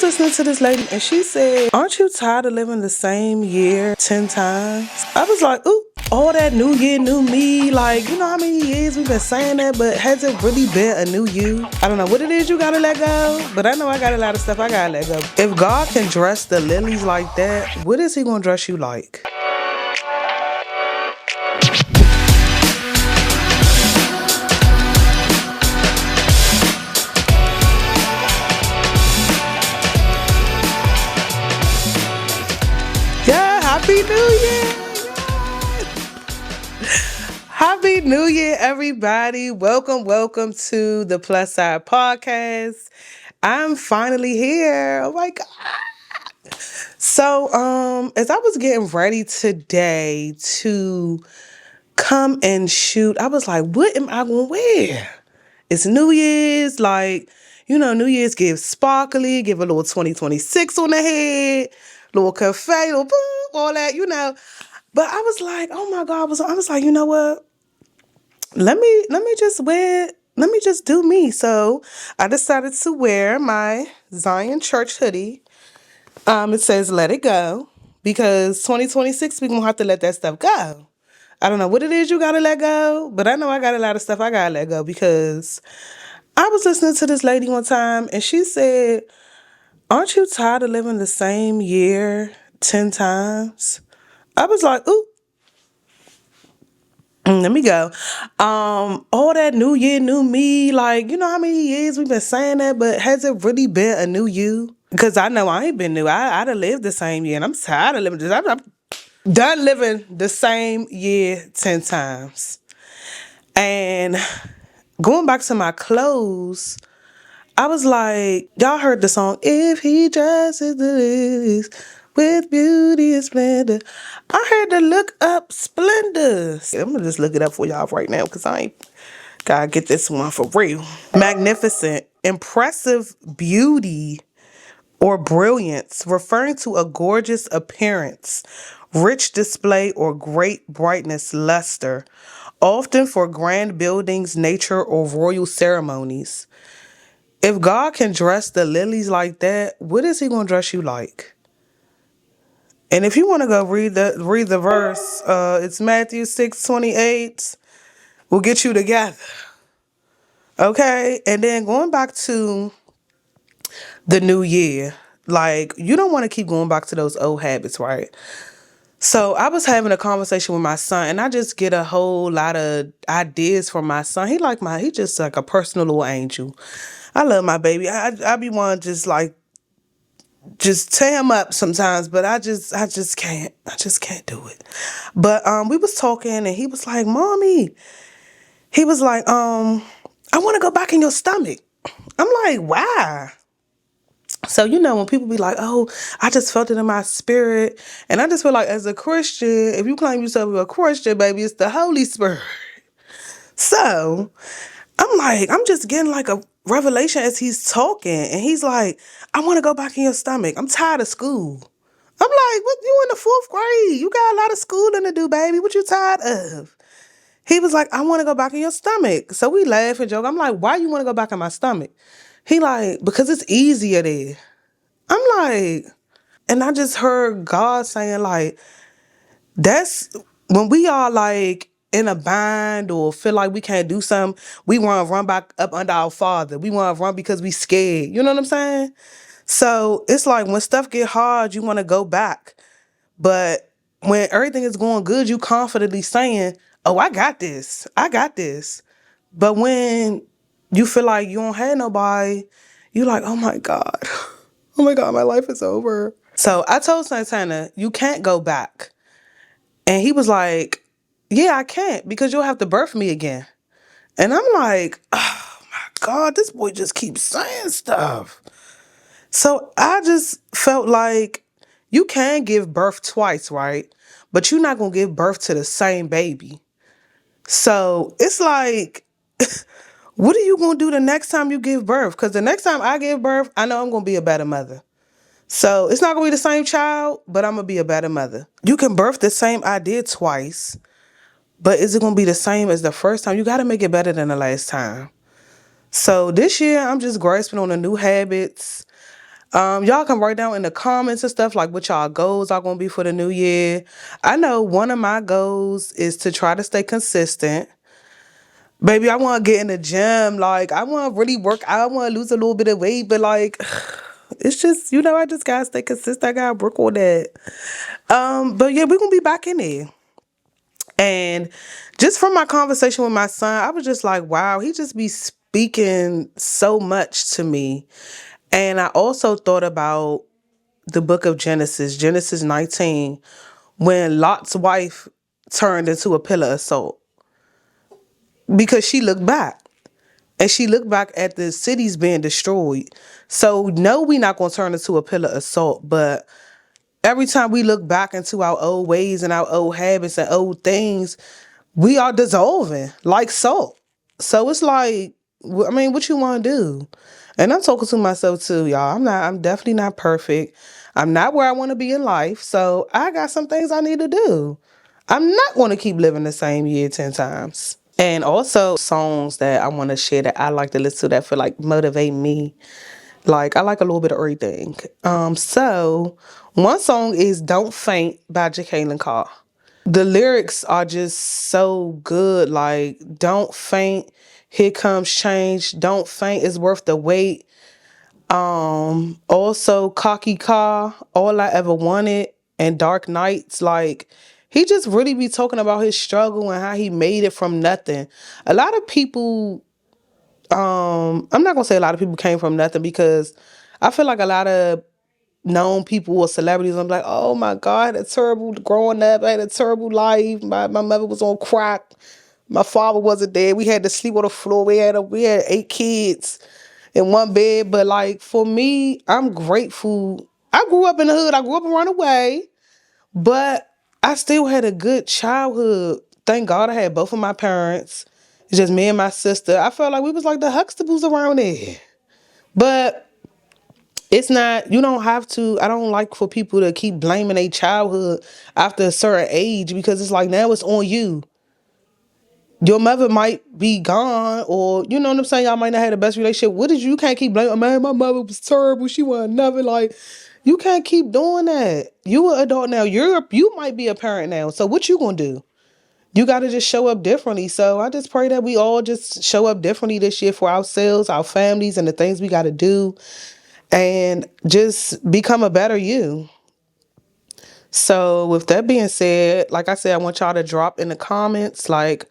listening to this lady and she said, aren't you tired of living the same year 10 times? I was like, ooh, all that new year, new me. Like, you know how many years we've been saying that, but has it really been a new you? I don't know what it is you gotta let go, but I know I got a lot of stuff I gotta let go. If God can dress the lilies like that, what is he gonna dress you like? Yeah, Happy New Year! Happy New Year, everybody. Welcome to the Plus Side Podcast. I'm finally here. Oh my God. So, as I was getting ready today to come and shoot, I was like, what am I gonna wear? It's New Year's, like, New Year's give sparkly, give a little 2026 on the head, little cafe, little boom, all that. But I was like, oh my God, I was like, you know what? Let me just do me. So I decided to wear my Zion Church hoodie. It says let it go because 2026 we're gonna have to let that stuff go. I don't know what it is you gotta let go, but I know I got a lot of stuff I gotta let go because I was listening to this lady one time and she said, aren't you tired of living the same year 10 times? I was like, ooh. Let me go. All that new year, new me. Like, you know how many years we've been saying that, but has it really been a new you? Because I know I ain't been new. I done lived the same year, and I'm tired of living this. I'm done living the same year 10 times. And going back to my clothes, I was like, y'all heard the song, If He Dresses the Lilies with Beauty and Splendor. I had to look up splendor. I'm going to just look it up for y'all right now because I ain't got to get this one for real. Magnificent, impressive beauty or brilliance, referring to a gorgeous appearance, rich display, or great brightness, luster, often for grand buildings, nature, or royal ceremonies. If God can dress the lilies like that, what is he going to dress you like? And if you want to go read the verse, it's Matthew 6:28. We'll get you together. Okay? And then going back to the new year, like you don't want to keep going back to those old habits, right? So I was having a conversation with my son and I just get a whole lot of ideas from my son. He just like a personal little angel. I love my baby. I be wanting just tear him up sometimes, but I just can't. I just can't do it. But we was talking and he was like, Mommy, he was like, I want to go back in your stomach. I'm like, why? So, when people be like, oh, I just felt it in my spirit. And I just feel like as a Christian, if you claim yourself a Christian, baby, it's the Holy Spirit. So I'm like, I'm just getting like a revelation as he's talking. And he's like, I want to go back in your stomach. I'm tired of school. I'm like, what? You in the 4th grade. You got a lot of schooling to do, baby. What you tired of? He was like, I want to go back in your stomach. So we laugh and joke. I'm like, why you want to go back in my stomach? He like, because it's easier there. I'm like, and I just heard God saying like, that's when we are like in a bind or feel like we can't do something, we want to run back up under our Father. We want to run because we scared. You know what I'm saying? So it's like when stuff get hard, you want to go back. But when everything is going good, you confidently saying, oh, I got this. I got this. But when you feel like you don't have nobody, you like, oh my God. Oh my God, my life is over. So I told Santana, you can't go back. And he was like, yeah, I can't because you'll have to birth me again. And I'm like, oh my God, this boy just keeps saying stuff. So I just felt like you can give birth twice, right? But you're not going to give birth to the same baby. So it's like, what are you going to do the next time you give birth? Because the next time I give birth, I know I'm going to be a better mother. So it's not going to be the same child, but I'm going to be a better mother. You can birth the same idea twice, but is it going to be the same as the first time? You got to make it better than the last time. So this year, I'm just grasping on the new habits. Y'all can write down in the comments and stuff like what y'all goals are gonna be for the new year. I know one of my goals is to try to stay consistent. Baby, I want to get in the gym. Like, I want to really work out. I want to lose a little bit of weight, but like, it's just, I just gotta stay consistent. I gotta work on that. But yeah, we're gonna be back in there. And just from my conversation with my son, I was just like, wow, he just be speaking so much to me. And I also thought about the book of Genesis, Genesis 19, when Lot's wife turned into a pillar of salt because she looked back. And she looked back at the cities being destroyed. So no, we not gonna turn into a pillar of salt. But every time we look back into our old ways and our old habits and old things, we are dissolving like salt. So it's like, I mean, what you want to do? And I'm talking to myself too, y'all. I'm definitely not perfect. I'm not where I want to be in life. So I got some things I need to do. I'm not going to keep living the same year 10 times. And also songs that I want to share that I like to listen to that feel like motivate me. Like I like a little bit of everything. So one song is Don't Faint by Jacqueline Carr. The lyrics are just so good. Like, don't faint. Here comes change. Don't faint. It's worth the wait. Also Cocky Car, All I Ever Wanted, and Dark Nights. Like, he just really be talking about his struggle and how he made it from nothing. A lot of people, I'm not gonna say a lot of people came from nothing because I feel like a lot of known people or celebrities, I'm like, oh my God, I had a terrible growing up, I had a terrible life. My mother was on crack. My father wasn't there. We had to sleep on the floor. We had 8 kids in one bed. But like for me, I'm grateful. I grew up in the hood. I grew up around the way, but I still had a good childhood. Thank God I had both of my parents. It's just me and my sister. I felt like we was like the Huxtables around there. But it's not, you don't have to, I don't like for people to keep blaming their childhood after a certain age because it's like now it's on you. Your mother might be gone or, you know what I'm saying? Y'all might not have the best relationship. What did you can't keep blaming, man, my mother was terrible. She wasn't nothing. Like, you can't keep doing that. You an adult now. You might be a parent now. So what you gonna do? You got to just show up differently. So I just pray that we all just show up differently this year for ourselves, our families, and the things we got to do and just become a better you. So with that being said, like I said, I want y'all to drop in the comments like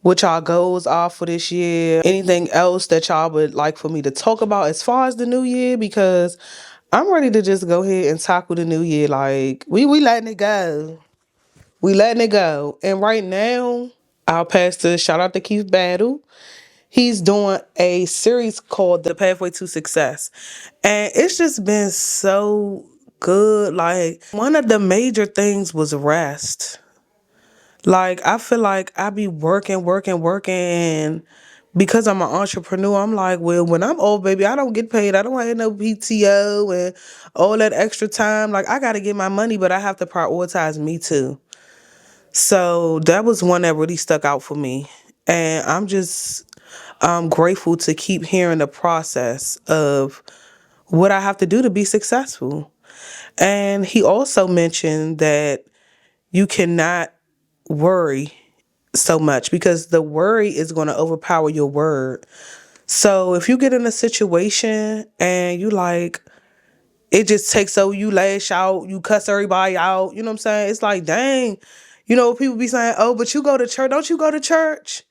what y'all goals are for this year. Anything else that y'all would like for me to talk about as far as the new year, because I'm ready to just go ahead and tackle the new year. Like we letting it go. We letting it go. And right now, our pastor, shout out to Keith Battle. He's doing a series called The Pathway to Success. And it's just been so good. Like, one of the major things was rest. Like, I feel like I be working, working, working. And because I'm an entrepreneur, I'm like, well, when I'm old, baby, I don't get paid. I don't have no PTO and all that extra time. Like, I got to get my money, but I have to prioritize me too. So that was one that really stuck out for me. And I'm grateful to keep hearing the process of what I have to do to be successful. And he also mentioned that you cannot worry so much because the worry is going to overpower your word. So if you get in a situation and you like, it just takes over, you lash out, you cuss everybody out, you know what I'm saying? It's like, dang, people be saying, oh, but you go to church. Don't you go to church?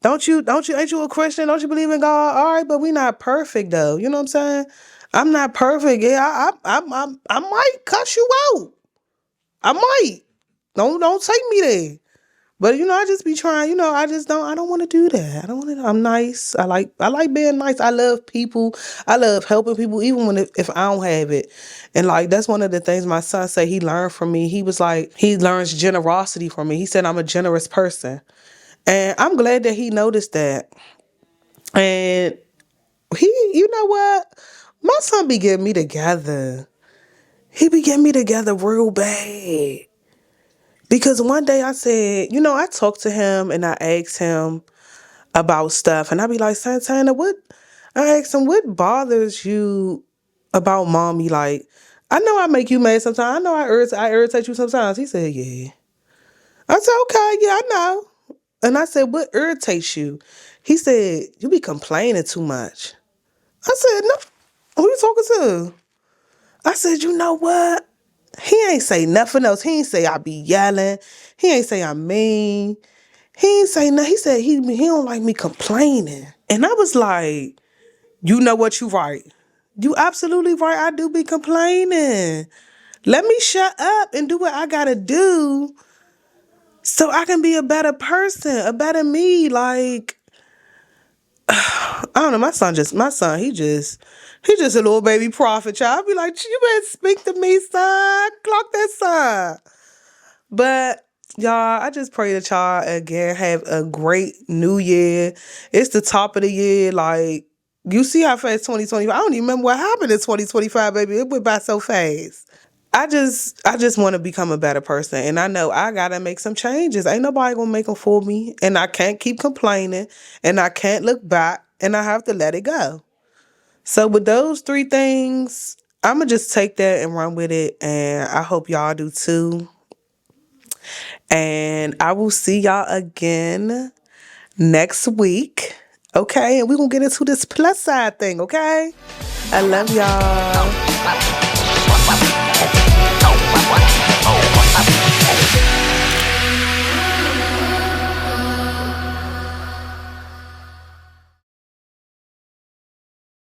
Ain't you a Christian? Don't you believe in God? All right, but we not perfect though. You know what I'm saying? I'm not perfect. Yeah, I might cuss you out. I might. Don't take me there. But I just be trying. I don't want to do that. I don't want to. I'm nice. I like being nice. I love people. I love helping people, even when if I don't have it. And like that's one of the things my son said he learned from me. He was like he learns generosity from me. He said I'm a generous person, and I'm glad that he noticed that. And he, you know what, my son be getting me together. He be getting me together real bad. Because one day I said, I talked to him and I asked him about stuff. And I be like, Santana, I asked him, what bothers you about mommy. Like, I know I make you mad sometimes. I know I irritate you sometimes. He said, yeah. I said, okay, yeah, I know. And I said, what irritates you? He said, you be complaining too much. I said, no. Who you talking to? I said, you know what? He ain't say nothing else. He ain't say I be yelling. He ain't say I'm mean. He ain't say nothing. He said he don't like me complaining. And I was like, you know what, you right. You absolutely right. I do be complaining. Let me shut up and do what I gotta do so I can be a better person, a better me. Like, I don't know, he just a little baby prophet, child. I be like, you better speak to me, son. Clock that son. But y'all, I just pray that y'all again have a great new year. It's the top of the year. Like, you see how fast 2025. I don't even remember what happened in 2025, baby. It went by so fast. I just want to become a better person, and I know I gotta make some changes. Ain't nobody gonna make them for me, and I can't keep complaining, and I can't look back, and I have to let it go. So with those three things, I'm gonna just take that and run with it, and I hope y'all do too. And I will see y'all again next week. Okay, and we're gonna get into this plus side thing. Okay, I love y'all.